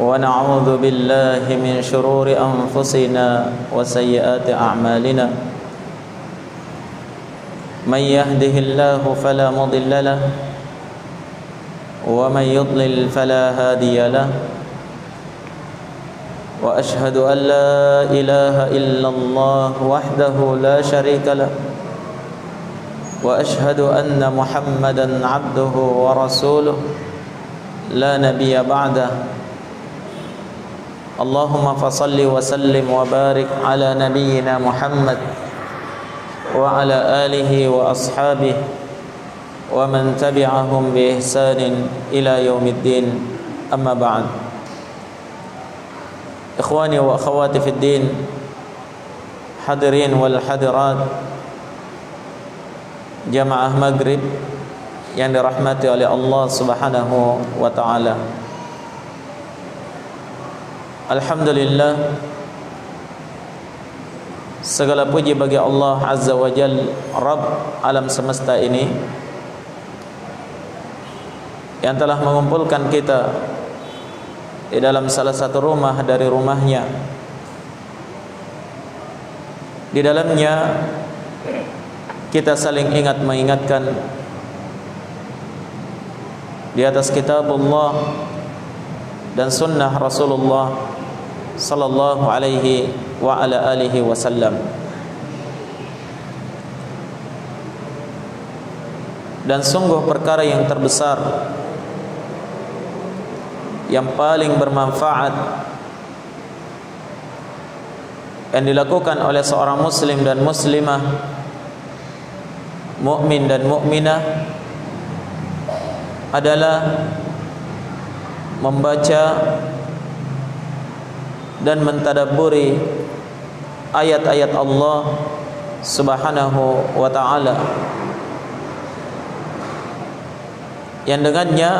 ونعوذ بالله من شرور أنفسنا وسيئات أعمالنا من يهده الله فلا مضل له ومن يضلل فلا هادي له وأشهد أن لا إله إلا الله وحده لا شريك له وأشهد أن محمدا عبده ورسوله لا نبي بعده اللهم فصل وسلم وبارك على نبينا محمد وعلى آله وأصحابه ومن تبعهم بإحسان إلى يوم الدين أما بعد إخواني وأخواتي في الدين hadirin wal hadirat jamaah maghrib yang dirahmati oleh Allah Subhanahu wa taala. Alhamdulillah, segala puji bagi Allah Azza wa Jalla, Rabb alam semesta ini, yang telah mengumpulkan kita di dalam salah satu rumah dari rumahnya. Di dalamnya kita saling ingat mengingatkan di atas kitabullah dan sunnah Rasulullah sallallahu alaihi wa ala alihi wasallam. Dan sungguh perkara yang terbesar, yang paling bermanfaat yang dilakukan oleh seorang muslim dan muslimah, mukmin dan mukminah, adalah membaca dan mentadabburi ayat-ayat Allah Subhanahu wa taala, yang dengannya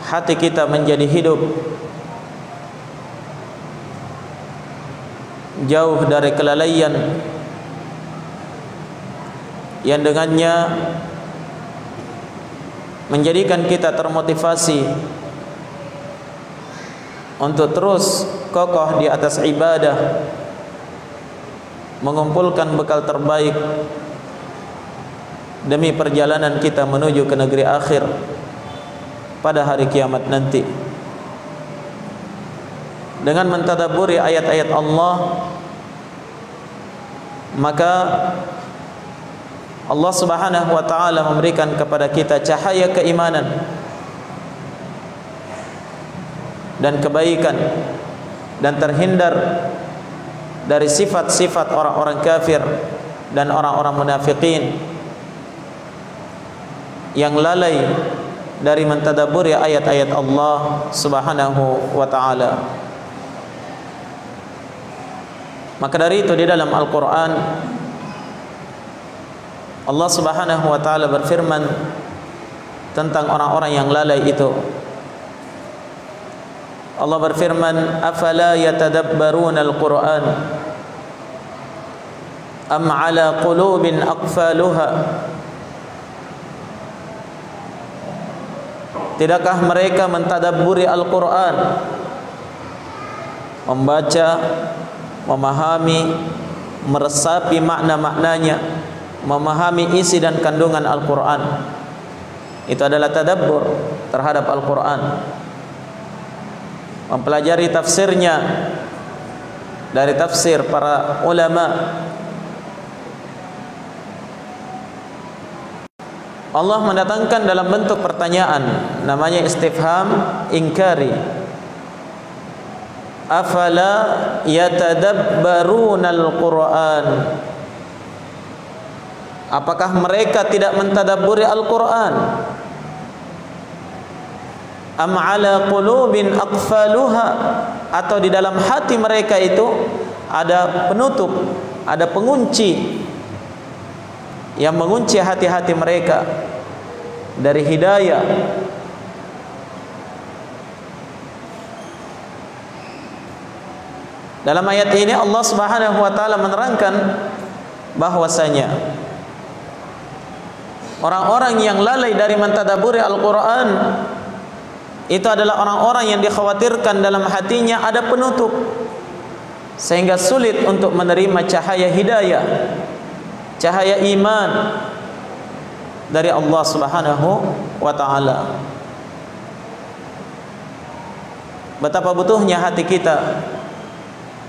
hati kita menjadi hidup, jauh dari kelalaian, yang dengannya menjadikan kita termotivasi untuk terus kokoh di atas ibadah, mengumpulkan bekal terbaik demi perjalanan kita menuju ke negeri akhir pada hari kiamat nanti. Dengan mentadabburi ayat-ayat Allah, maka Allah Subhanahu wa taala memberikan kepada kita cahaya keimanan dan kebaikan, dan terhindar dari sifat-sifat orang-orang kafir dan orang-orang munafikin yang lalai dari mentadabburi ayat-ayat Allah Subhanahu wa taala. Maka dari itu di dalam Al-Qur'an Allah Subhanahu wa taala berfirman tentang orang-orang yang lalai itu. Allah berfirman, "Afala yatadabbaruna al-Qur'an am 'ala qulubin aqfaluha?" Tidakkah mereka mentadabburi Al-Qur'an, membaca, memahami, meresapi makna-maknanya, memahami isi dan kandungan Al-Qur'an? Itu adalah tadabbur terhadap Al-Qur'an. Mempelajari tafsirnya dari tafsir para ulama. Allah mendatangkan dalam bentuk pertanyaan, namanya istifham inkari. Afala yatadabbaruna al-Qur'an? Apakah mereka tidak mentadabburi Al-Qur'an? Am 'ala qulubin aqfaluha? Atau di dalam hati mereka itu ada penutup, ada pengunci yang mengunci hati-hati mereka dari hidayah. Dalam ayat ini Allah Subhanahu wa taala menerangkan bahwasanya orang-orang yang lalai dari mentadabburi Al-Qur'an itu adalah orang-orang yang dikhawatirkan dalam hatinya ada penutup, sehingga sulit untuk menerima cahaya hidayah, cahaya iman dari Allah Subhanahu wa taala. Betapa butuhnya hati kita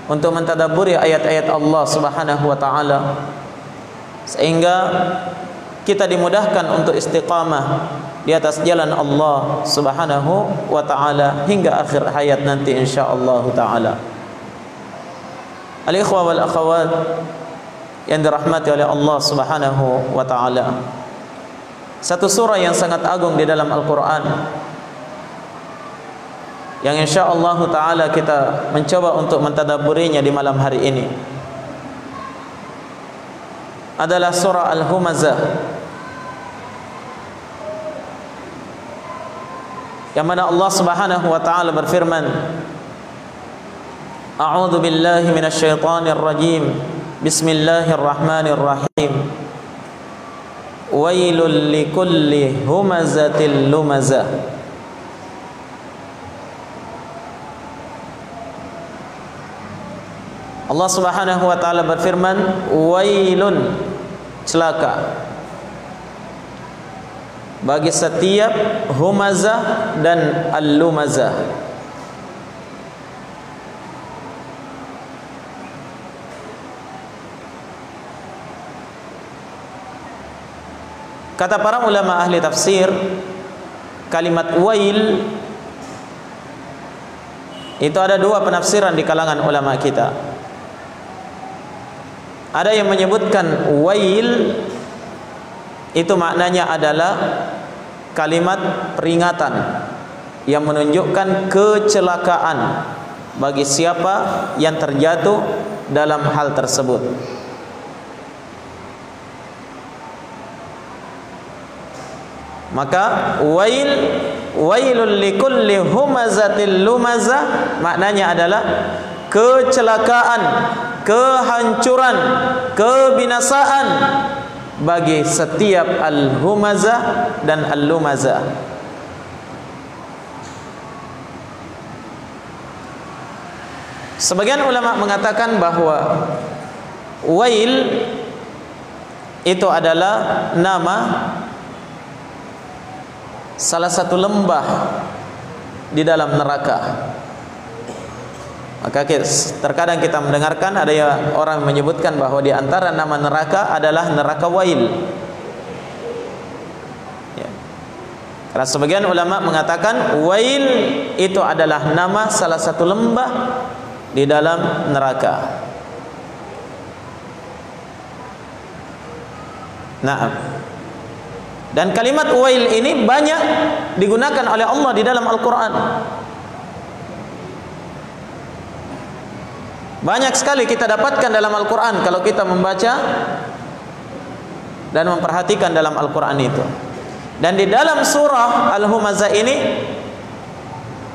untuk mentadabburi ayat-ayat Allah Subhanahu wa taala, sehingga kita dimudahkan untuk istiqamah di atas jalan Allah Subhanahu wa taala hingga akhir hayat nanti insyaallah taala. Al-ikhwa wal akhawat yang dirahmati oleh Allah Subhanahu wa taala, satu surah yang sangat agung di dalam Al-Qur'an yang insyaallah taala kita mencoba untuk mentadabburinya di malam hari ini adalah surah Al-Humazah, yang mana Allah Subhanahu wa taala berfirman, A'udzu billahi minasyaitonir rajim. Bismillahirrahmanirrahim. Wailul likulli humazatil lumazah. Allah Subhanahu wa taala berfirman, wailun, celaka bagi setiap humazah dan al-lumazah. Kata para ulama ahli tafsir, kalimat wail itu ada dua penafsiran di kalangan ulama kita. Ada yang menyebutkan wail itu maknanya adalah kalimat peringatan yang menunjukkan kecelakaan bagi siapa yang terjatuh dalam hal tersebut. Maka wailul likulli humazatil lumazah maknanya adalah kecelakaan, kehancuran, kebinasaan bagi setiap al-humazah dan al-lumazah. Sebagian ulama mengatakan bahwa wail itu adalah nama salah satu lembah di dalam neraka. Maka terkadang kita mendengarkan ada orang menyebutkan bahwa di antara nama neraka adalah neraka wail. Ya. Karena sebagian ulama mengatakan wail itu adalah nama salah satu lembah di dalam neraka. Nah, dan kalimat wail ini banyak digunakan oleh Allah di dalam Al-Quran. Banyak sekali kita dapatkan dalam Al-Quran kalau kita membaca dan memperhatikan dalam Al-Quran itu. Dan di dalam surah Al-Humazah ini,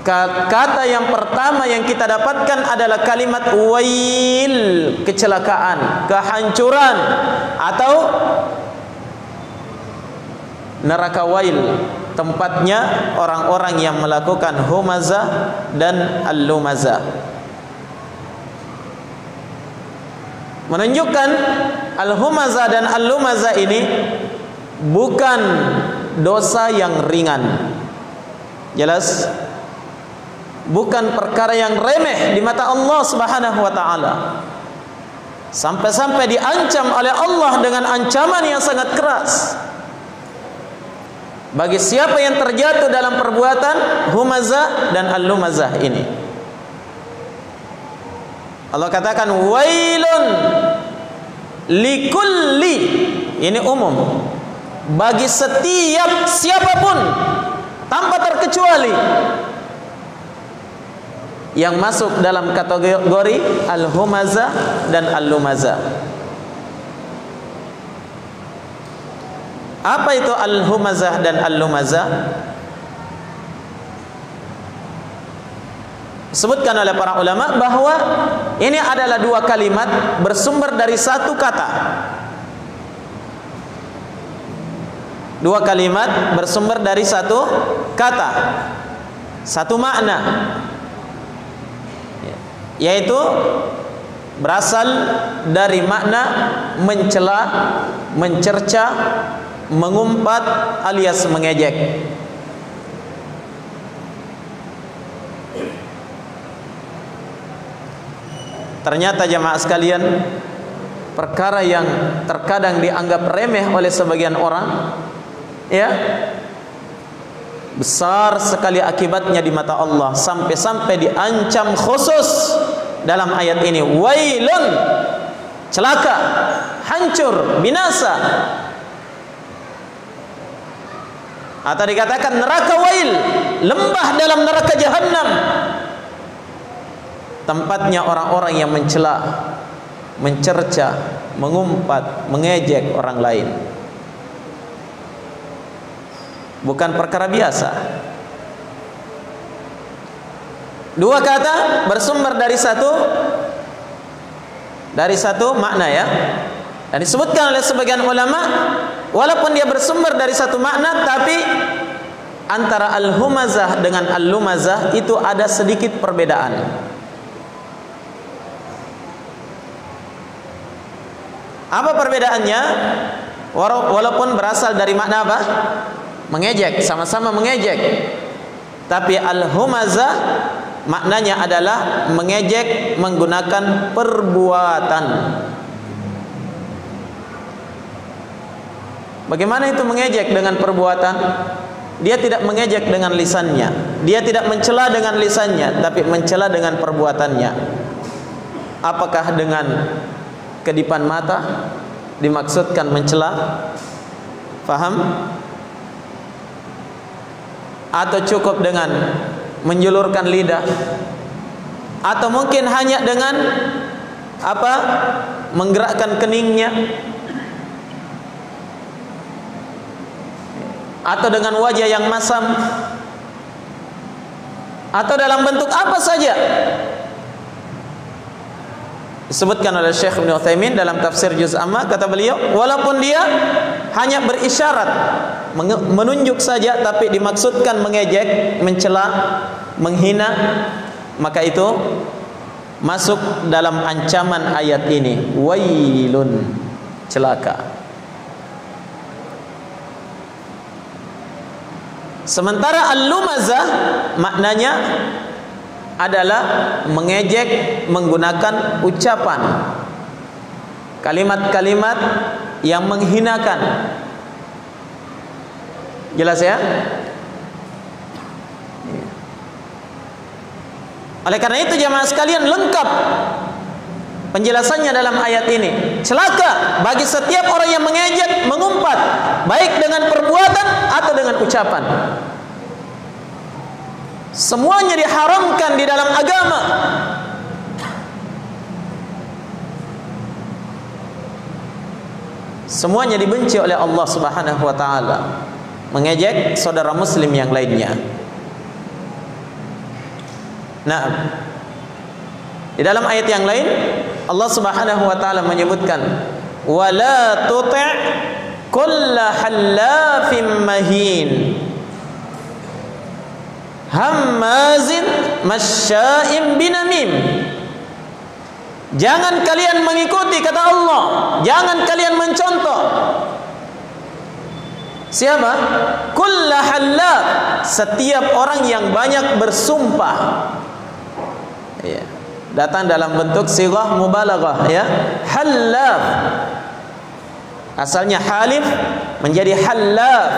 kata yang pertama yang kita dapatkan adalah kalimat wail, kecelakaan, kehancuran, atau neraka wail, tempatnya orang-orang yang melakukan humazah dan al-lumazah. Menunjukkan al-humazah dan al-lumazah ini bukan dosa yang ringan. Jelas, bukan perkara yang remeh di mata Allah Subhanahu wa taala. Sampai-sampai diancam oleh Allah dengan ancaman yang sangat keras bagi siapa yang terjatuh dalam perbuatan humazah dan al-lumazah ini. Allah katakan wailun likulli, ini umum, bagi setiap siapapun tanpa terkecuali yang masuk dalam kategori al-humazah dan al-lumazah. Apa itu al-humazah dan al-lumazah? Disebutkan oleh para ulama bahwa ini adalah dua kalimat bersumber dari satu kata. Dua kalimat bersumber dari satu kata. satu makna, yaitu berasal dari makna mencela, mencerca, mengumpat alias mengejek. Ternyata jamaah sekalian, perkara yang terkadang dianggap remeh oleh sebagian orang, ya, besar sekali akibatnya di mata Allah, sampai-sampai diancam khusus dalam ayat ini, wailun, celaka, hancur, binasa, atau dikatakan neraka wail, lembah dalam neraka jahanam, tempatnya orang-orang yang mencela, mencerca, mengumpat, mengejek orang lain. Bukan perkara biasa. Dua kata bersumber dari satu makna, ya. Dan disebutkan oleh sebagian ulama, walaupun dia bersumber dari satu makna, tapi antara al-humazah dengan al-lumazah itu ada sedikit perbedaan. Apa perbedaannya? Walaupun berasal dari makna apa? Mengejek, sama-sama mengejek. Tapi al-humazah maknanya adalah mengejek menggunakan perbuatan. Bagaimana itu mengejek dengan perbuatan? Dia tidak mengejek dengan lisannya, dia tidak mencela dengan lisannya, tapi mencela dengan perbuatannya. Apakah dengan kedipan mata dimaksudkan mencela? Faham? Atau cukup dengan menjulurkan lidah? Atau mungkin hanya dengan apa? Menggerakkan keningnya? Atau dengan wajah yang masam? Atau dalam bentuk apa saja? Disebutkan oleh Syekh Ibnu Utsaimin dalam tafsir Juz Amma, kata beliau, walaupun dia hanya berisyarat, menunjuk saja, tapi dimaksudkan mengejek, mencela, menghina, maka itu masuk dalam ancaman ayat ini, wailun, celaka. Sementara al-lumazah maknanya adalah mengejek menggunakan ucapan, kalimat-kalimat yang menghinakan. Jelas ya? Oleh karena itu jamaah sekalian, lengkap penjelasannya dalam ayat ini. Celaka bagi setiap orang yang mengejek, mengumpat, baik dengan perbuatan atau dengan ucapan. Semuanya diharamkan di dalam agama. Semuanya dibenci oleh Allah Subhanahu wa taala. Mengejek saudara muslim yang lainnya. Nah, di dalam ayat yang lain Allah Subhanahu wa taala menyebutkan, wala tuti' kulla hallafin mahin hammazin masya'im binamim. Jangan kalian mengikuti, kata Allah, jangan kalian mencontoh siapa? Kulla hallaf, setiap orang yang banyak bersumpah. Ya, datang dalam bentuk sighah mubalaghah, ya. Hallaf asalnya halif menjadi hallaf,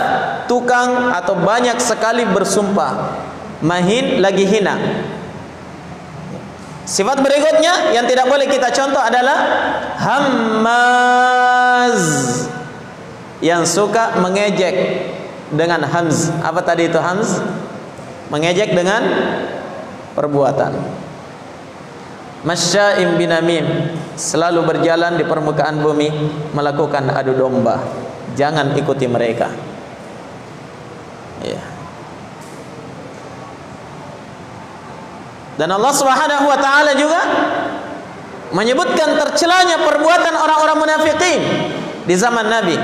tukang atau banyak sekali bersumpah. Mahin lagi hina. Sifat berikutnya yang tidak boleh kita contoh adalah hammaz, yang suka mengejek dengan hamz. Apa tadi itu hamz? Mengejek dengan perbuatan. Masya'im binamim, selalu berjalan di permukaan bumi melakukan adu domba. Jangan ikuti mereka. Ya. Dan Allah Subhanahu wa taala juga menyebutkan tercelanya perbuatan orang-orang munafikin di zaman Nabi,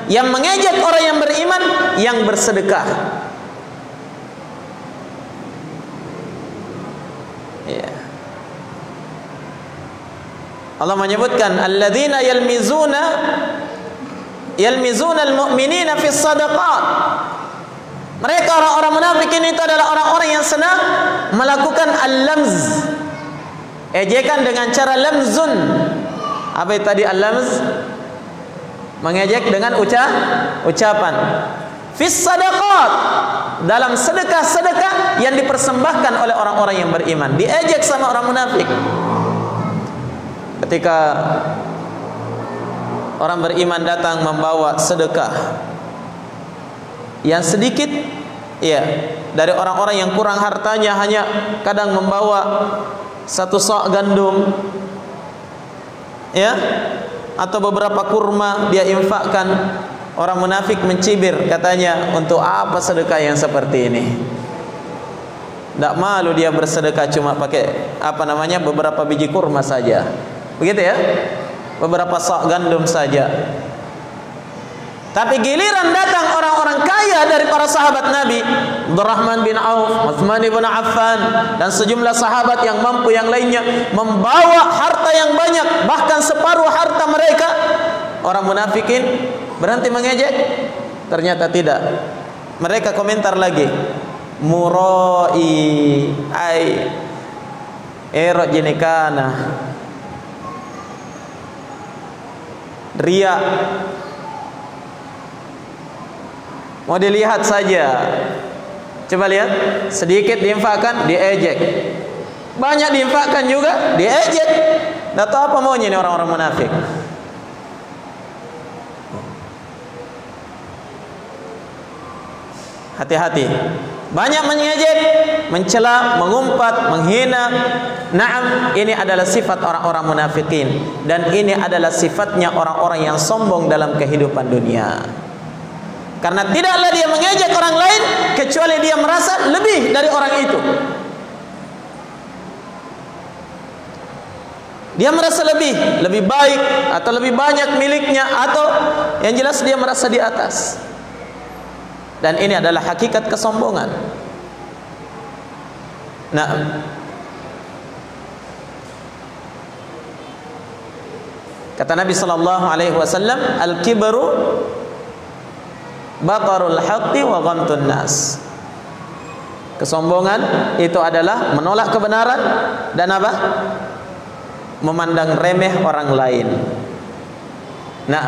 yang mengejek orang yang beriman yang bersedekah. Allah menyebutkan alladzina yalmizuna al-mu'minina fis shadaqat. Mereka orang-orang munafikin itu adalah orang-orang yang senang melakukan al-lamz, ejekan dengan cara lamzun. Apa itu tadi al-lamz? Mengejek dengan ucapan. Fis sadaqat, dalam sedekah-sedekah yang dipersembahkan oleh orang-orang yang beriman, diejek sama orang munafik. Ketika orang beriman datang membawa sedekah yang sedikit, ya, dari orang-orang yang kurang hartanya, hanya kadang membawa 1 sok gandum, ya, atau beberapa kurma dia infakkan. Orang munafik mencibir, katanya, untuk apa sedekah yang seperti ini? Tak malu dia bersedekah cuma pakai beberapa biji kurma saja, begitu ya, beberapa sok gandum saja. Tapi giliran datang orang-orang kaya dari para sahabat Nabi, Abdurrahman bin Auf, Utsman bin Affan, dan sejumlah sahabat yang mampu yang lainnya, membawa harta yang banyak, bahkan separuh harta mereka. Orang munafikin berhenti mengejek? Ternyata tidak. Mereka komentar lagi, murai ai jinikana, ria, mau dilihat saja. Coba lihat, sedikit diinfakkan, diejek. Banyak diinfakkan juga, diejek. Tidak tahu apa maunya ini orang-orang munafik. Hati-hati. Banyak mengejek, mencela, mengumpat, menghina. Naam, ini adalah sifat orang-orang munafikin, dan ini adalah sifatnya orang-orang yang sombong dalam kehidupan dunia. Karena tidaklah dia mengejek orang lain kecuali dia merasa lebih dari orang itu. Dia merasa lebih baik, atau lebih banyak miliknya, atau yang jelas dia merasa di atas. Dan ini adalah hakikat kesombongan. Nah, kata Nabi sallallahu alaihi wasallam, al-kibru batarul haqqi wa ghamtun nas. Kesombongan itu adalah menolak kebenaran dan apa? Memandang remeh orang lain. Nah,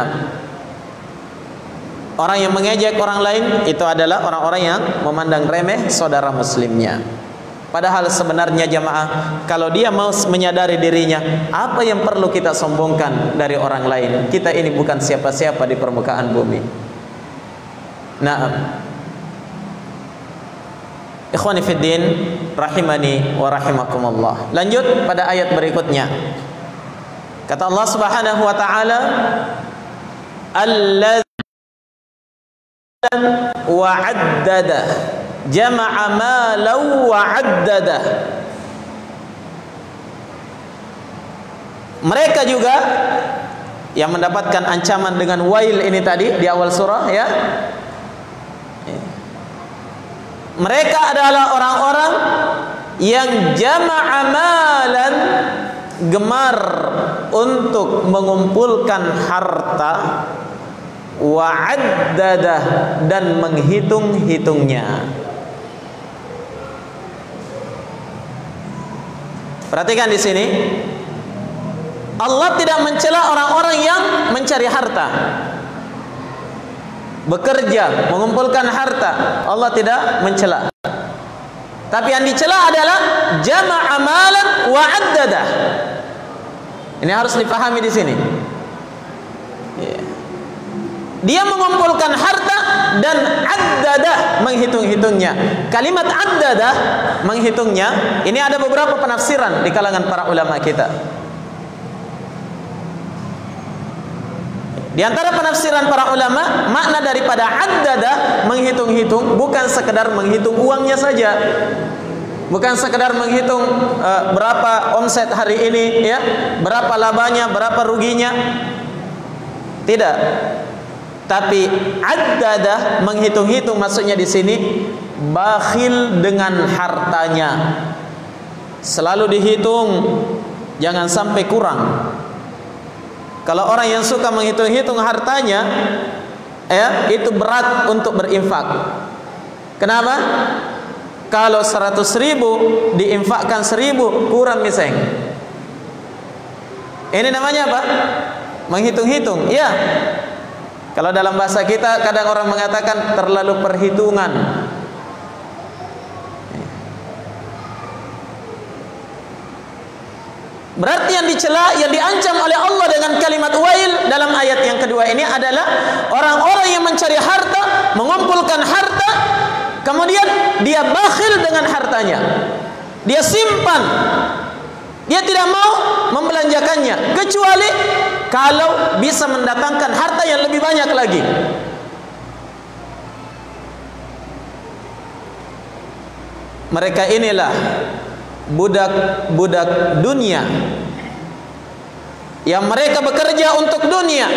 orang yang mengejek orang lain itu adalah orang-orang yang memandang remeh saudara muslimnya. Padahal sebenarnya jamaah, kalau dia mau menyadari dirinya, apa yang perlu kita sombongkan dari orang lain? Kita ini bukan siapa-siapa di permukaan bumi. Nah, ikhwani fiddin, rahimani wa rahimakumullah. Lanjut pada ayat berikutnya. Kata Allah Subhanahu wa taala, allazi wa 'addada, jama'a malan wa 'addada. Mereka juga yang mendapatkan ancaman dengan wail ini tadi di awal surah, ya. Mereka adalah orang-orang yang jama'a malan, gemar untuk mengumpulkan harta, wa 'addada, dan menghitung-hitungnya. Perhatikan di sini, Allah tidak mencela orang-orang yang mencari harta, bekerja, mengumpulkan harta. Allah tidak mencela. Tapi yang dicela adalah jama'a malan wa 'addada. Ini harus dipahami di sini. Dia mengumpulkan harta dan 'addada, menghitung-hitungnya. Kalimat 'addada, menghitungnya, ini ada beberapa penafsiran di kalangan para ulama kita. Di antara penafsiran para ulama, makna daripada 'addada, menghitung-hitung, bukan sekedar menghitung uangnya saja, bukan sekedar menghitung berapa omset hari ini, ya, berapa labanya, berapa ruginya. Tidak. Tapi 'addada, menghitung-hitung, maksudnya di sini bakhil dengan hartanya. Selalu dihitung, jangan sampai kurang. Kalau orang yang suka menghitung-hitung hartanya, ya, itu berat untuk berinfak. Kenapa? Kalau 100.000 diinfakkan 1.000 kurang miseng. Ini namanya apa? Menghitung-hitung. Ya. Kalau dalam bahasa kita kadang orang mengatakan terlalu perhitungan. Berarti yang dicela, yang diancam oleh Allah dengan kalimat wail dalam ayat yang kedua ini adalah orang-orang yang mencari harta, mengumpulkan harta, kemudian dia bakhil dengan hartanya. Dia simpan. Dia tidak mau membelanjakannya kecuali kalau bisa mendatangkan harta yang lebih banyak lagi. Mereka inilah budak-budak dunia yang mereka bekerja untuk dunia,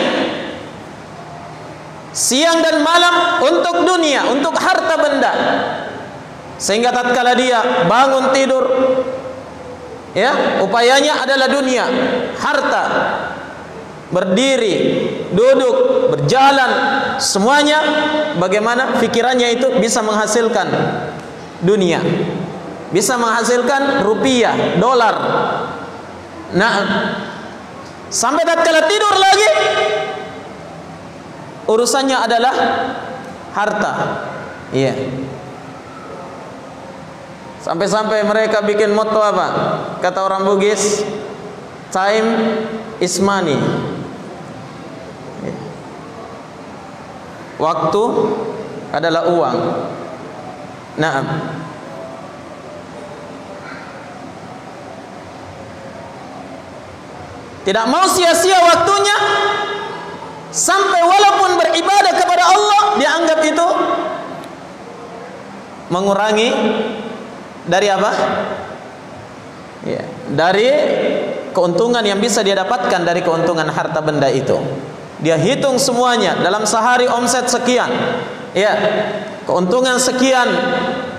siang dan malam untuk dunia, untuk harta benda, sehingga tatkala dia bangun tidur, ya, upayanya adalah dunia, harta, berdiri, duduk, berjalan, semuanya bagaimana pikirannya itu bisa menghasilkan dunia, bisa menghasilkan rupiah, dolar. Nah, sampai tatkala tidur lagi urusannya adalah harta. Iya. Sampai-sampai mereka bikin motto apa? Kata orang Bugis, time is money. Waktu adalah uang. Nah, tidak mau sia-sia waktunya, sampai walaupun beribadah kepada Allah dianggap itu mengurangi dari apa? Ya, dari keuntungan yang bisa dia dapatkan dari keuntungan harta benda itu. Dia hitung semuanya, dalam sehari omset sekian, ya, keuntungan sekian,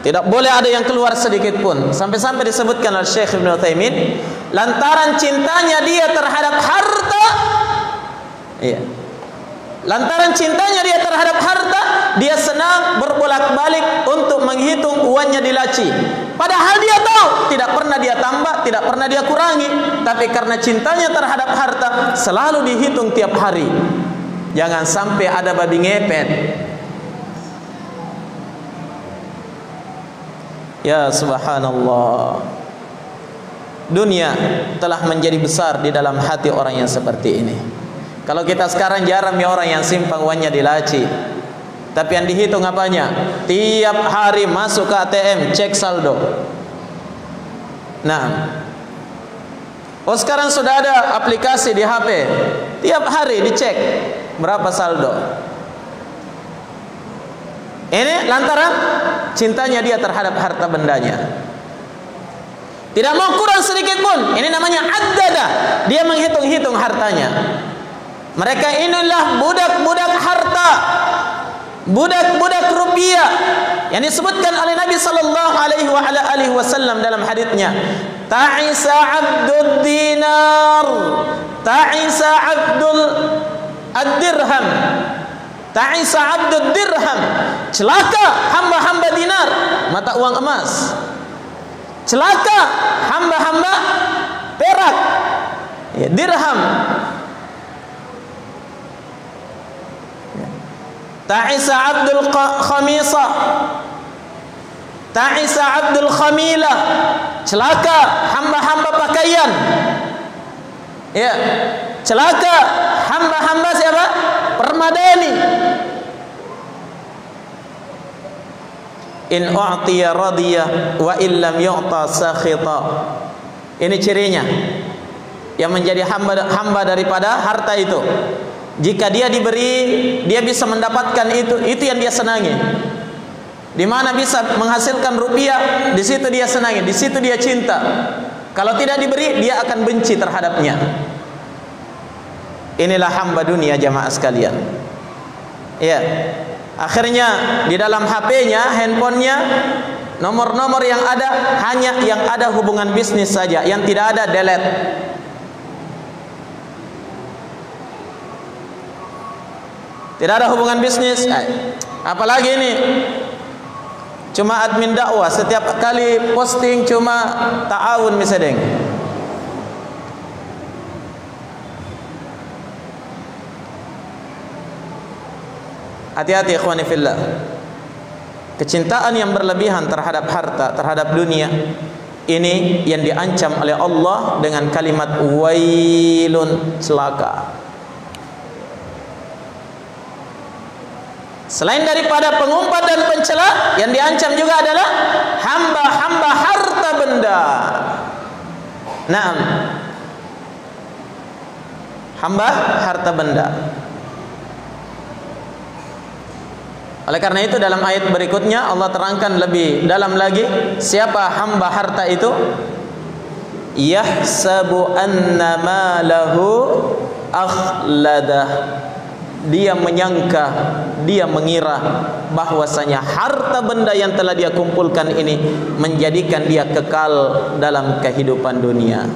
tidak boleh ada yang keluar sedikit pun. Sampai-sampai disebutkan oleh Syekh Ibnu Utsaimin, lantaran cintanya dia terhadap harta, iya, lantaran cintanya dia terhadap harta, dia senang berbolak-balik untuk menghitung uangnya di laci. Padahal dia tahu tidak pernah dia tambah, tidak pernah dia kurangi, tapi karena cintanya terhadap harta selalu dihitung tiap hari. Jangan sampai ada babi ngepet. Ya subhanallah. Dunia telah menjadi besar di dalam hati orang yang seperti ini. Kalau kita sekarang jarang ya orang yang simpan uangnya di laci, tapi yang dihitung apanya? Tiap hari masuk ke ATM, cek saldo. Nah, oh sekarang sudah ada aplikasi di HP, tiap hari dicek berapa saldo. Ini lantaran cintanya dia terhadap harta bendanya. Tidak mau kurang sedikit pun. Ini namanya addada. Dia menghitung-hitung hartanya. Mereka inilah budak-budak harta, budak-budak rupiah yang disebutkan oleh Nabi sallallahu alaihi wasallam dalam hadisnya, ta'isa 'abdud dinar, ta'isa 'abdul ad-dirham, ta'isa 'abdud dirham. Celaka hamba-hamba dinar, mata uang emas. Celaka hamba-hamba perak, ya, dirham. Ta'isa 'abdul khamisa, ta'isa 'abdul khamila. Celaka hamba-hamba pakaian. Ya, celaka hamba-hamba siapa? Permadani. In u'tiya radiya wa illam yu'ta sakhita. Ini cirinya yang menjadi hamba daripada harta itu. Jika dia diberi, dia bisa mendapatkan itu yang dia senangi. Di mana bisa menghasilkan rupiah, di situ dia senangi, di situ dia cinta. Kalau tidak diberi, dia akan benci terhadapnya. Inilah hamba dunia jamaah sekalian. Ya, akhirnya di dalam HP-nya, handphonenya, nomor-nomor yang ada hanya yang ada hubungan bisnis saja, yang tidak ada delete. Tidak ada hubungan bisnis. Apalagi ini cuma admin dakwah, setiap kali posting cuma ta'awun misalnya. Hati-hati ikhwani fillah. Kecintaan yang berlebihan terhadap harta, terhadap dunia, ini yang diancam oleh Allah dengan kalimat wailun, celaka. Selain daripada pengumpat dan pencela, yang diancam juga adalah hamba-hamba harta benda. Naam, hamba harta benda. Oleh karena itu dalam ayat berikutnya Allah terangkan lebih dalam lagi siapa hamba harta itu. Yahsabu anna malahu akhladah. Dia menyangka, dia mengira bahwasanya harta benda yang telah dia kumpulkan ini menjadikan dia kekal dalam kehidupan dunia.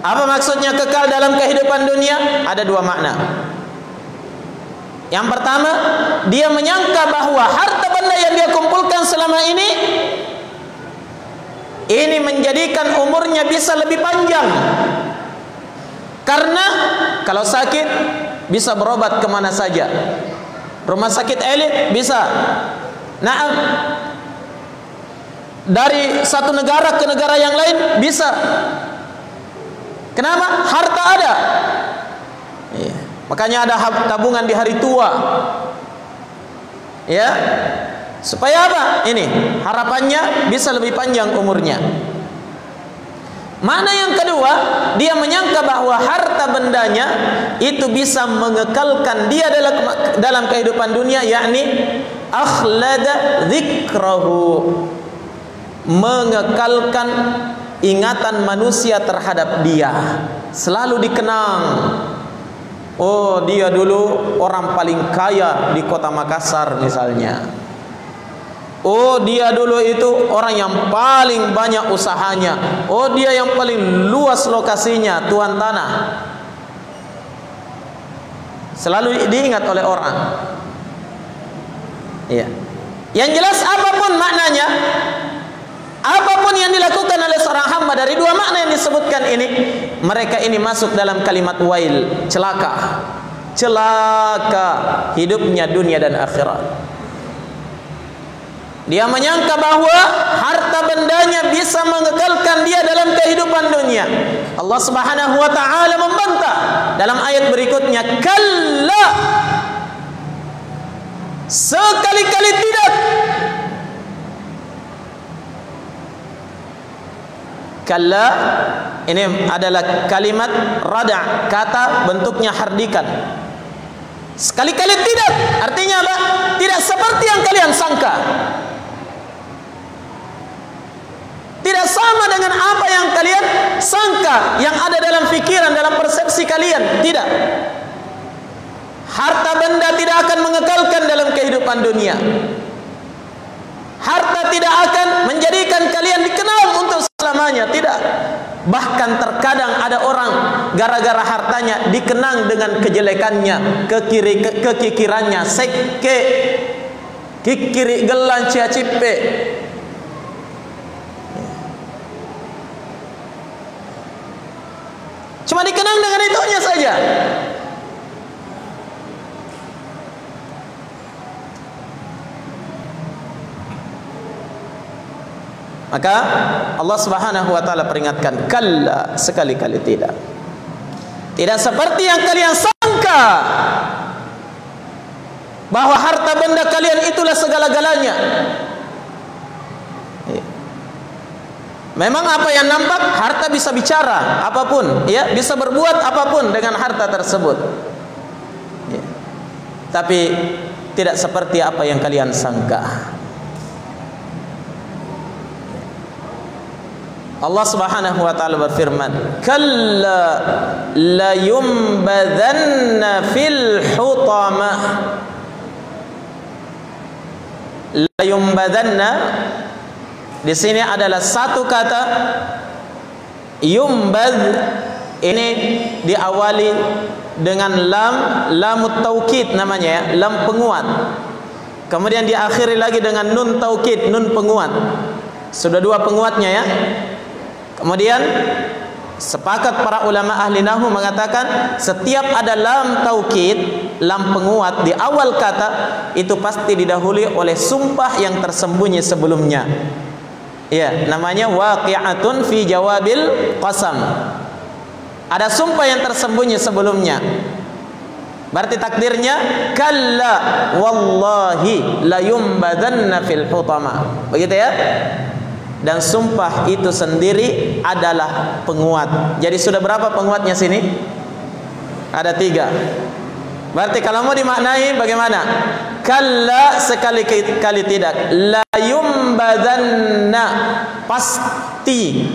Apa maksudnya kekal dalam kehidupan dunia? Ada dua makna. Yang pertama, dia menyangka bahwa harta benda yang dia kumpulkan selama ini menjadikan umurnya bisa lebih panjang. Karena kalau sakit bisa berobat kemana saja. Rumah sakit elit bisa. Nah, dari satu negara ke negara yang lain bisa. Kenapa? Harta ada. Makanya ada tabungan di hari tua. Ya. Supaya apa? Ini harapannya bisa lebih panjang umurnya. Mana yang kedua, dia menyangka bahwa harta bendanya itu bisa mengekalkan dia dalam kehidupan dunia, yakni akhlada dzikrahu, mengekalkan ingatan manusia terhadap dia, selalu dikenang. Oh, dia dulu orang paling kaya di kota Makassar misalnya. Oh, dia dulu itu orang yang paling banyak usahanya. Oh, dia yang paling luas lokasinya, tuan tanah. Selalu diingat oleh orang. Iya. Yang jelas apapun maknanya, apapun yang dilakukan oleh seorang hamba dari dua makna yang disebutkan ini, mereka ini masuk dalam kalimat wail, celaka. Celaka hidupnya dunia dan akhirat. Dia menyangka bahwa harta bendanya bisa mengekalkan dia dalam kehidupan dunia. Allah Subhanahu wa taala membantah dalam ayat berikutnya, kalla, sekali-kali tidak. Kalla ini adalah kalimat rada', kata bentuknya hardikan. Sekali-kali tidak, artinya apa? Tidak seperti yang kalian sangka. Tidak sama dengan apa yang kalian sangka, yang ada dalam pikiran, dalam persepsi kalian. Tidak. Harta benda tidak akan mengekalkan dalam kehidupan dunia. Harta tidak akan menjadikan kalian dikenal untuk selamanya. Tidak. Bahkan terkadang ada orang gara-gara hartanya dikenang dengan kejelekannya, kekikirannya, sekke, kikiri gelan ciacipe. Cuma dikenang dengan itunya saja. Maka Allah Subhanahu wa taala peringatkan, kalla, sekali-kali tidak. Tidak seperti yang kalian sangka bahwa harta benda kalian itulah segala-galanya. Memang apa yang nampak, harta bisa bicara apapun, ya, bisa berbuat apapun dengan harta tersebut. Ya. Tapi tidak seperti apa yang kalian sangka. Allah Subhanahu wa taala berfirman, kalla la yumbadanna fil hutama. La yumbadanna di sini adalah satu kata yumbad, ini diawali dengan lamut taukid namanya ya, lam penguat. Kemudian diakhiri lagi dengan nun taukid, nun penguat. Sudah dua penguatnya ya. Kemudian sepakat para ulama ahli nahwu mengatakan setiap ada lam taukid, lam penguat di awal kata itu pasti didahului oleh sumpah yang tersembunyi sebelumnya. Ya, namanya waqi'atun fi jawabil qasam. Ada sumpah yang tersembunyi sebelumnya. Berarti takdirnya kalla wallahi la yumbadanna fil hutama. Begitu ya? Dan sumpah itu sendiri adalah penguat. Jadi sudah berapa penguatnya sini? Ada 3. Berarti kalau mau dimaknai bagaimana? Kalla sekali-kali tidak, la yumbadanna, pasti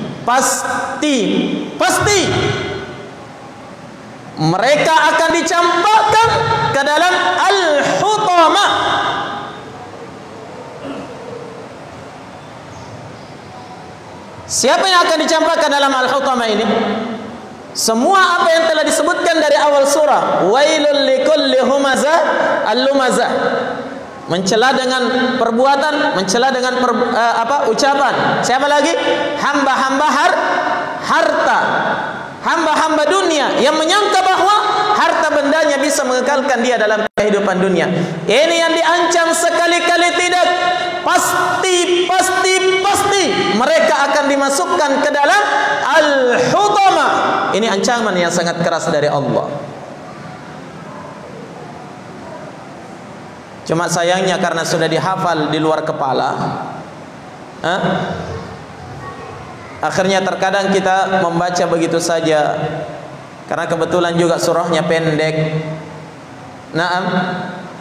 mereka akan dicampakkan ke dalam al-hutama. Siapa yang akan dicampakkan dalam al-hutama ini? Semua apa yang telah disebutkan dari awal surah. Wailul likulli humazah al-lumazah. Mencela dengan perbuatan, mencela dengan ucapan. Siapa lagi? Hamba-hamba harta. Hamba-hamba dunia yang menyangka bahwa harta bendanya bisa mengekalkan dia dalam kehidupan dunia. Ini yang diancam sekali-kali tidak. Pasti mereka akan dimasukkan ke dalam al-hutama. Ini ancaman yang sangat keras dari Allah. Cuma sayangnya karena sudah dihafal di luar kepala, akhirnya terkadang kita membaca begitu saja. Karena kebetulan juga surahnya pendek. Naam,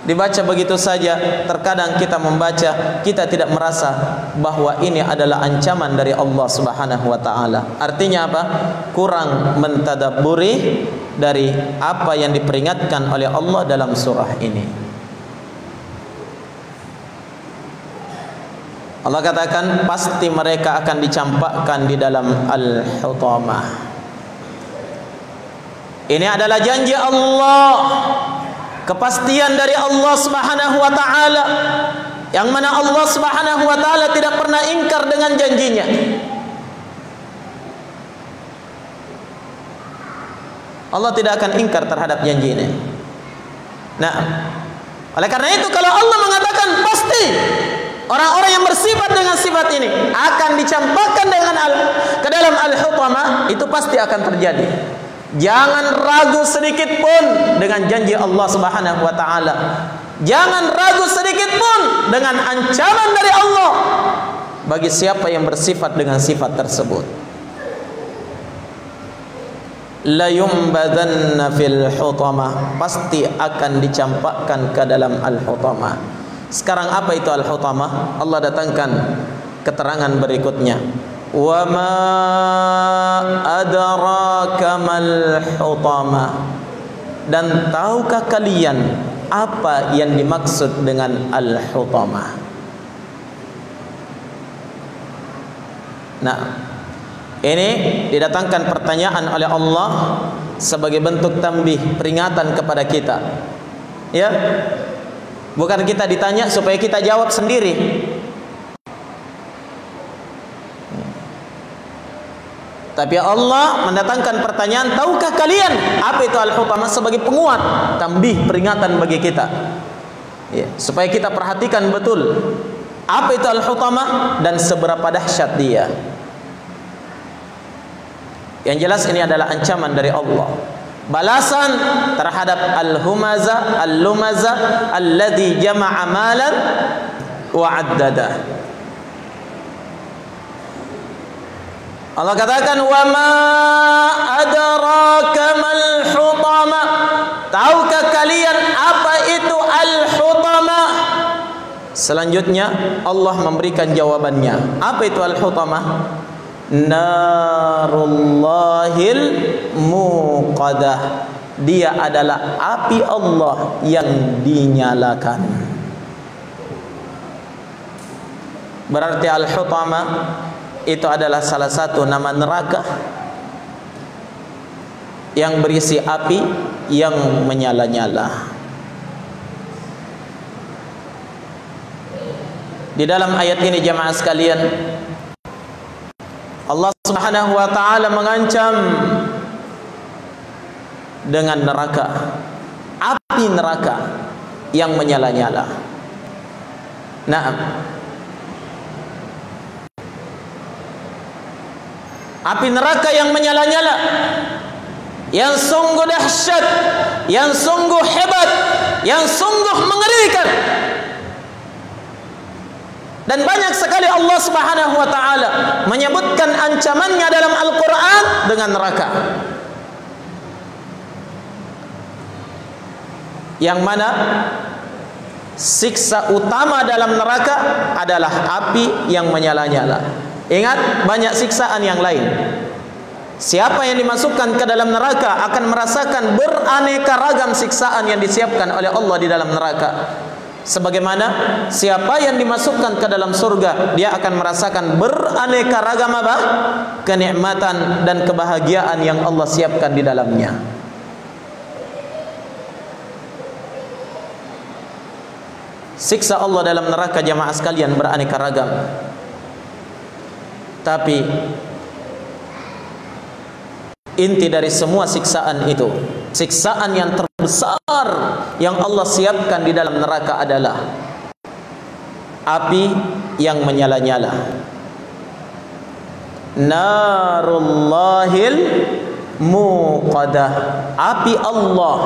dibaca begitu saja. Terkadang kita membaca, kita tidak merasa bahwa ini adalah ancaman dari Allah Subhanahu wa taala. Artinya apa? Kurang mentadabburi dari apa yang diperingatkan oleh Allah dalam surah ini. Allah katakan pasti mereka akan dicampakkan di dalam al-hutamah. Ini adalah janji Allah, kepastian dari Allah Subhanahu wa taala, yang mana Allah Subhanahu wa taala tidak pernah ingkar dengan janjinya. Allah tidak akan ingkar terhadap janjinya. Nah, oleh karena itu kalau Allah mengatakan pasti orang-orang yang bersifat dengan sifat ini akan dicampakkan ke dalam al-hutama, itu pasti akan terjadi. Jangan ragu sedikit pun dengan janji Allah Subhanahu wa taala. Jangan ragu sedikit pun dengan ancaman dari Allah bagi siapa yang bersifat dengan sifat tersebut. La yumbadanna fil hutama, pasti akan dicampakkan ke dalam al-hutama. Sekarang apa itu al-hutama? Allah datangkan keterangan berikutnya. Wa ma adraka mal hutama. Dan tahukah kalian apa yang dimaksud dengan al-hutama? Nah, ini didatangkan pertanyaan oleh Allah sebagai bentuk tambih, peringatan kepada kita. Ya. Bukan kita ditanya supaya kita jawab sendiri. Tapi Allah mendatangkan pertanyaan, tahukah kalian apa itu al-hutama, sebagai penguat, tambih, peringatan bagi kita. Ya, supaya kita perhatikan betul apa itu al-hutama dan seberapa dahsyat dia. Yang jelas ini adalah ancaman dari Allah, balasan terhadap al-humaza, al-lumaza alladhi jama'a malan wa addada. Allah katakan wa ma adraka mal hutama. Tahukah kalian apa itu al-hutama? Selanjutnya Allah memberikan jawabannya. Apa itu al-hutama? Narullahil muqadah. Dia adalah api Allah yang dinyalakan. Berarti al-hutama itu adalah salah satu nama neraka yang berisi api yang menyala-nyala. Di dalam ayat ini jamaah sekalian, Allah Subhanahu wa taala mengancam dengan neraka, api neraka yang menyala-nyala. Naam. Api neraka yang menyala-nyala, yang sungguh dahsyat, yang sungguh hebat, yang sungguh mengerikan. Dan banyak sekali Allah Subhanahu wa taala menyebutkan ancamannya dalam Al-Qur'an dengan neraka. Yang mana siksa utama dalam neraka adalah api yang menyala-nyala. Ingat, banyak siksaan yang lain. Siapa yang dimasukkan ke dalam neraka akan merasakan beraneka ragam siksaan yang disiapkan oleh Allah di dalam neraka. Sebagaimana siapa yang dimasukkan ke dalam surga, dia akan merasakan beraneka ragam apa? Kenikmatan dan kebahagiaan yang Allah siapkan di dalamnya. Siksa Allah dalam neraka jamaah sekalian beraneka ragam. Tapi inti dari semua siksaan itu, siksaan yang terbesar yang Allah siapkan di dalam neraka adalah api yang menyala-nyala. Narullahil muqadah, api Allah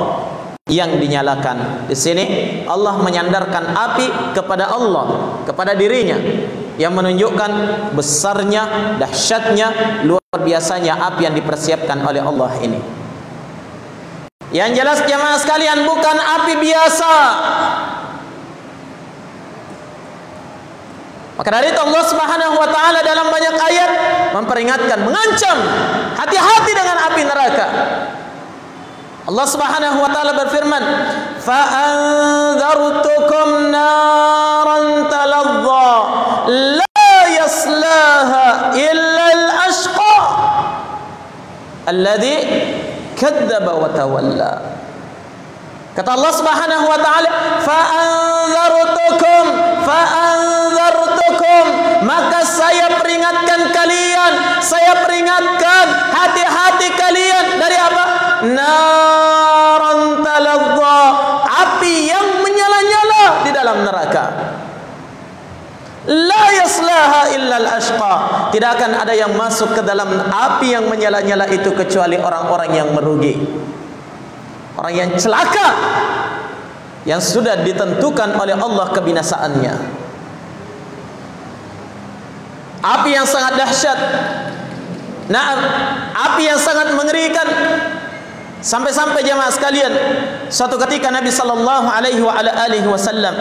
yang dinyalakan. Di sini Allah menyandarkan api kepada Allah, kepada dirinya, yang menunjukkan besarnya, dahsyatnya, luar biasanya api yang dipersiapkan oleh Allah ini. Yang jelas jemaah sekalian, bukan api biasa. Maka dari itu Allah Subhanahu wa taala dalam banyak ayat memperingatkan, mengancam, hati-hati dengan api neraka. Allah Subhanahu wa taala berfirman, "Fa anzartukum naran taladza la yaslaha illa al-ashqa alladhi kadzdzaba wa tawalla." Kata Allah Subhanahu wa taala, "Fa anzartukum, maka saya peringatkan kalian, saya peringatkan hati-hati kalian dari apa? Naran taladza, api yang menyala-nyala di dalam neraka. La yaslaha illa al-ashqa, tidak akan ada yang masuk ke dalam api yang menyala-nyala itu kecuali orang-orang yang merugi, orang yang celaka, yang sudah ditentukan oleh Allah kebinasaannya. Api yang sangat dahsyat. Nah, api yang sangat mengerikan. Sampai-sampai jemaah sekalian, suatu ketika Nabi sallallahu alaihi wasallam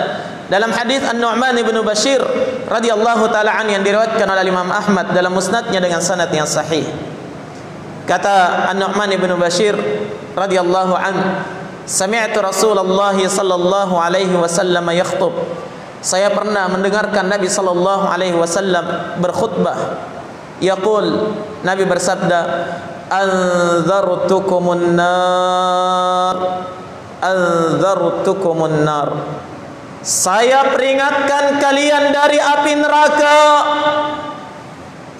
dalam hadis An-Nu'man bin Bashir radhiyallahu taala an yang diriwayatkan oleh Imam Ahmad dalam musnadnya dengan sanad yang sahih. Kata An-Nu'man bin Bashir radhiyallahu an, "Sami'tu Rasulullah sallallahu alaihi wasallam yakhutub." Saya pernah mendengarkan Nabi sallallahu alaihi wasallam berkhutbah. Yaqul, Nabi bersabda, "Anzartukumun nar, anzartukumun nar." Saya peringatkan kalian dari api neraka.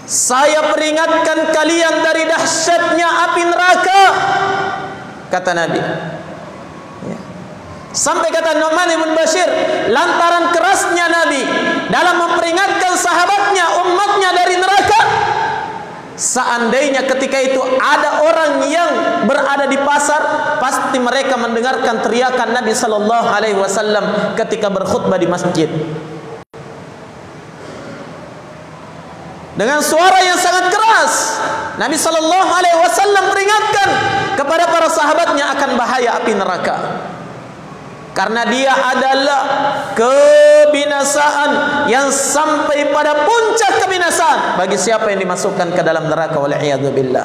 Saya peringatkan kalian dari dahsyatnya api neraka, kata Nabi. Sampai kata Nu'man bin Bashir, lantaran kerasnya Nabi dalam memperingatkan sahabatnya, umatnya dari neraka, seandainya ketika itu ada orang yang berada di pasar, pasti mereka mendengarkan teriakan Nabi sallallahu alaihi wasallam ketika berkhutbah di masjid. Dengan suara yang sangat keras, Nabi sallallahu alaihi wasallam peringatkan kepada para sahabatnya akan bahaya api neraka. Karena dia adalah kebinasaan yang sampai pada puncak kebinasaan bagi siapa yang dimasukkan ke dalam neraka, wal'iyadzu billah.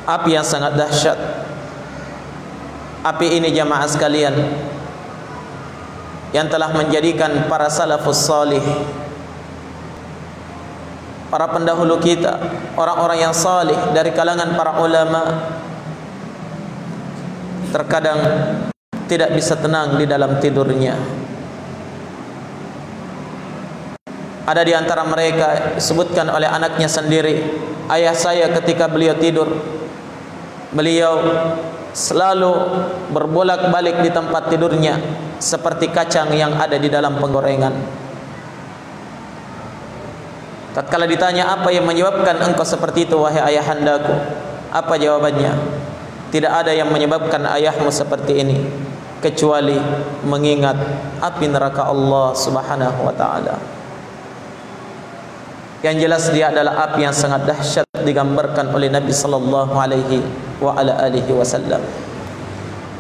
Api yang sangat dahsyat. Api ini jamaah sekalian yang telah menjadikan para salafus salih para pendahulu kita, orang-orang yang salih dari kalangan para ulama, terkadang tidak bisa tenang di dalam tidurnya. Ada di antara mereka disebutkan oleh anaknya sendiri, ayah saya ketika beliau tidur, beliau selalu berbolak-balik di tempat tidurnya seperti kacang yang ada di dalam penggorengan. Tatkala ditanya, apa yang menyebabkan engkau seperti itu wahai ayahandaku? Apa jawabannya? Tidak ada yang menyebabkan ayahmu seperti ini kecuali mengingat api neraka Allah Subhanahu wa taala. Yang jelas dia adalah api yang sangat dahsyat digambarkan oleh Nabi sallallahu alaihi wa ala alihi wasallam.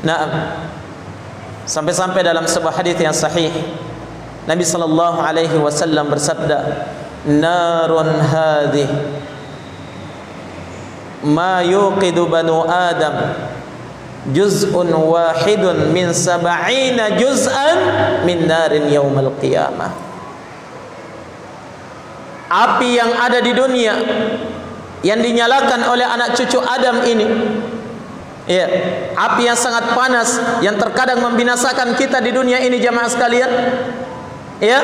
Naam. Sampai-sampai dalam sebuah hadis yang sahih Nabi sallallahu alaihi wasallam bersabda, narun hadhi ma yuqidu banu adam juz'un wahidun min sab'ina juz'an min narin yaumal qiyamah. Api yang ada di dunia yang dinyalakan oleh anak cucu Adam ini, ya, api yang sangat panas yang terkadang membinasakan kita di dunia ini, jamaah sekalian, ya.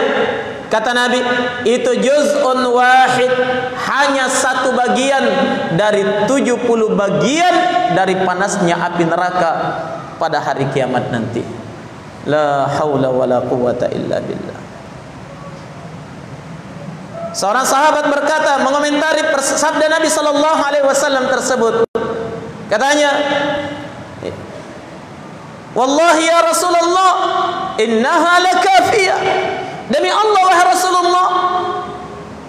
Kata Nabi, itu juz'un wahid, hanya satu bagian dari 70 bagian dari panasnya api neraka pada hari kiamat nanti. La haula wala quwata illa billah. Seorang sahabat berkata, mengomentari sabda Nabi sallallahu alaihi wasallam tersebut. Katanya, wallahi ya Rasulullah, innaha lakafiyah. Demi Allah wahai Rasulullah,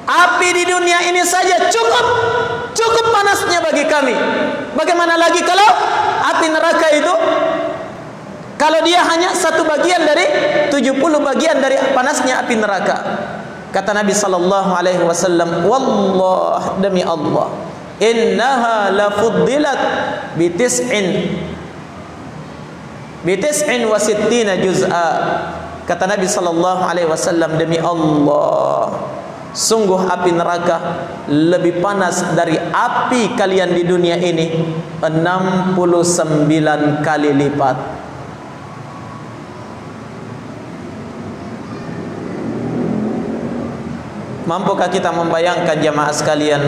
api di dunia ini saja cukup panasnya bagi kami. Bagaimana lagi kalau api neraka itu, kalau dia hanya satu bagian dari 70 bagian dari panasnya api neraka. Kata Nabi sallallahu alaihi wasallam, wallah, demi Allah, innaha la fuddilat bi tis'in wa sittina juz'a. Kata Nabi sallallahu alaihi wasallam, demi Allah, sungguh api neraka lebih panas dari api kalian di dunia ini 69 kali lipat. Mampukah kita membayangkan jamaah sekalian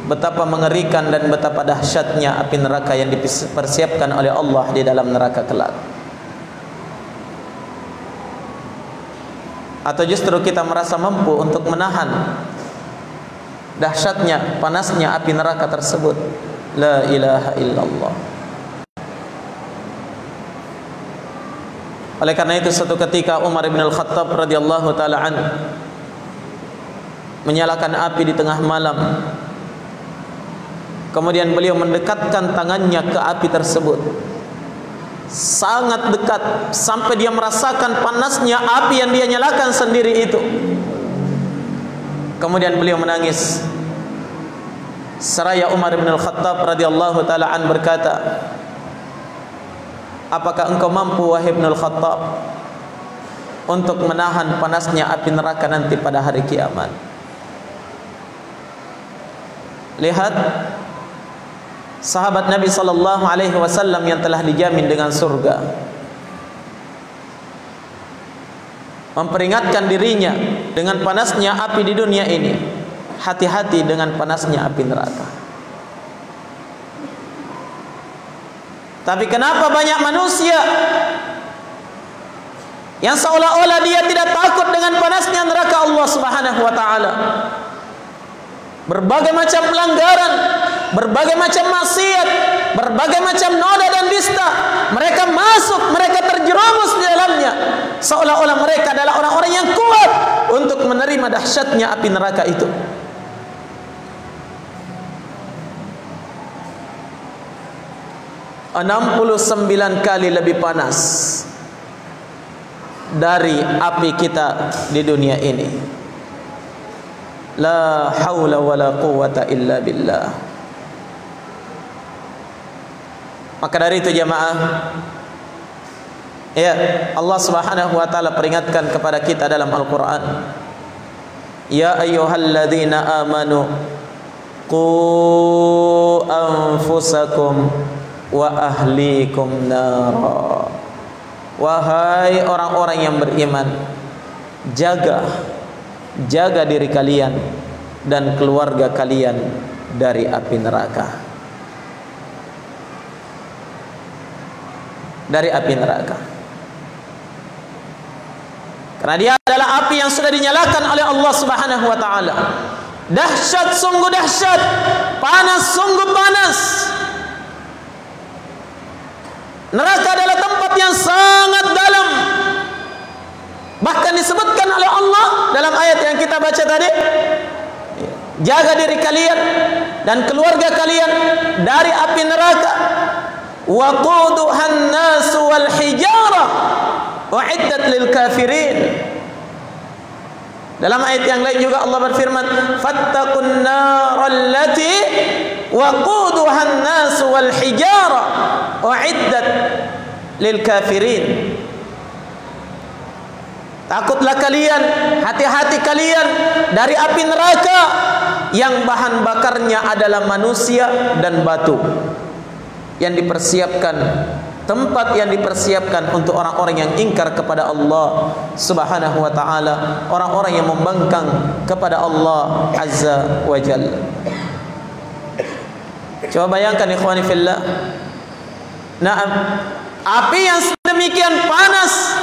betapa mengerikan dan betapa dahsyatnya api neraka yang dipersiapkan oleh Allah di dalam neraka kelak? Atau justru kita merasa mampu untuk menahan dahsyatnya, panasnya api neraka tersebut? La ilaha illallah. Oleh karena itu, suatu ketika Umar bin Al-Khattab radhiyallahu taala anhu menyalakan api di tengah malam. Kemudian beliau mendekatkan tangannya ke api tersebut, sangat dekat, sampai dia merasakan panasnya api yang dia nyalakan sendiri itu. Kemudian beliau menangis. Seraya Umar bin Al-Khattab radhiyallahu taala an berkata, apakah engkau mampu wahai bin Al-Khattab untuk menahan panasnya api neraka nanti pada hari kiamat? Lihat sahabat Nabi sallallahu alaihi wasallam yang telah dijamin dengan surga, memperingatkan dirinya dengan panasnya api di dunia ini. Hati-hati dengan panasnya api neraka. Tapi kenapa banyak manusia yang seolah-olah dia tidak takut dengan panasnya neraka Allah Subhanahu wa taala? Berbagai macam pelanggaran, berbagai macam maksiat, berbagai macam noda dan dusta, mereka masuk, mereka terjerumus di dalamnya, seolah-olah mereka adalah orang-orang yang kuat untuk menerima dahsyatnya api neraka itu. $69 kali lebih panas dari api kita di dunia ini. La haula wala quwata illa billah. Maka dari itu jamaah, ya, Allah Subhanahu wa taala peringatkan kepada kita dalam Al-Qur'an Ya ayyuhalladzina amanu qu anfusakum wa ahlikum nara. Wahai orang-orang yang beriman, jaga diri kalian dan keluarga kalian dari api neraka. Dari api neraka. Karena dia adalah api yang sudah dinyalakan oleh Allah Subhanahu wa taala. Dahsyat, sungguh dahsyat. Panas, sungguh panas. Neraka adalah tempat yang sangat dalam. Bahkan disebutkan oleh Allah dalam ayat yang kita baca tadi, jaga diri kalian dan keluarga kalian dari api neraka. Waquduhan nas wal hijarah uiddat lil kafirin. Dalam ayat yang lain juga Allah berfirman, fattaqun naral lati waquduhan nas wal hijarah uiddat lil kafirin. Takutlah kalian, hati-hati kalian dari api neraka yang bahan bakarnya adalah manusia dan batu, yang dipersiapkan, tempat yang dipersiapkan untuk orang-orang yang ingkar kepada Allah Subhanahu wa taala, orang-orang yang membangkang kepada Allah Azza wa Jalla. Coba bayangkan ikhwani fillah. Naam, api yang sedemikian panas,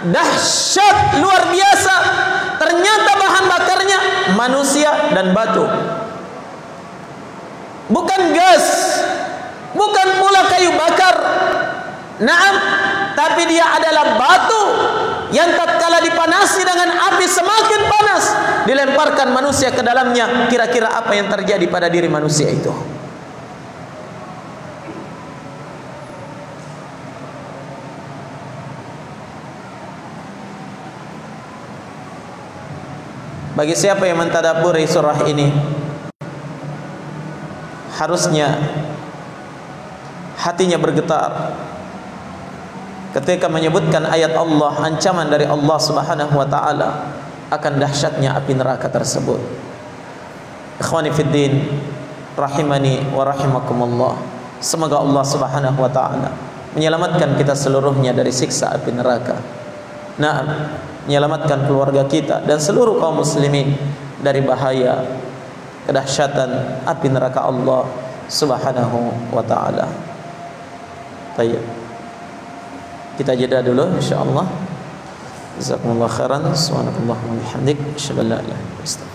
dahsyat, luar biasa, ternyata bahan bakarnya manusia dan batu. Bukan gas, bukan pula kayu bakar. Naam, tapi dia adalah batu yang tatkala dipanasi dengan api semakin panas, dilemparkan manusia ke dalamnya. Kira-kira apa yang terjadi pada diri manusia itu? Bagi siapa yang mentadabburi surah ini, harusnya hatinya bergetar ketika menyebutkan ayat Allah, ancaman dari Allah Subhanahu wa taala akan dahsyatnya api neraka tersebut. Ikhwani fid din, rahimani wa rahimakumullah. Semoga Allah Subhanahu wa taala menyelamatkan kita seluruhnya dari siksa api neraka. Naam, menyelamatkan keluarga kita dan seluruh kaum muslimin dari bahaya kedahsyatan api neraka Allah Subhanahu wa taala. Baik. Kita jeda dulu insyaallah. Jazakumullah khairan. Subhanakallahumma wa bihamdik, asyhadu an la ilaha illa anta.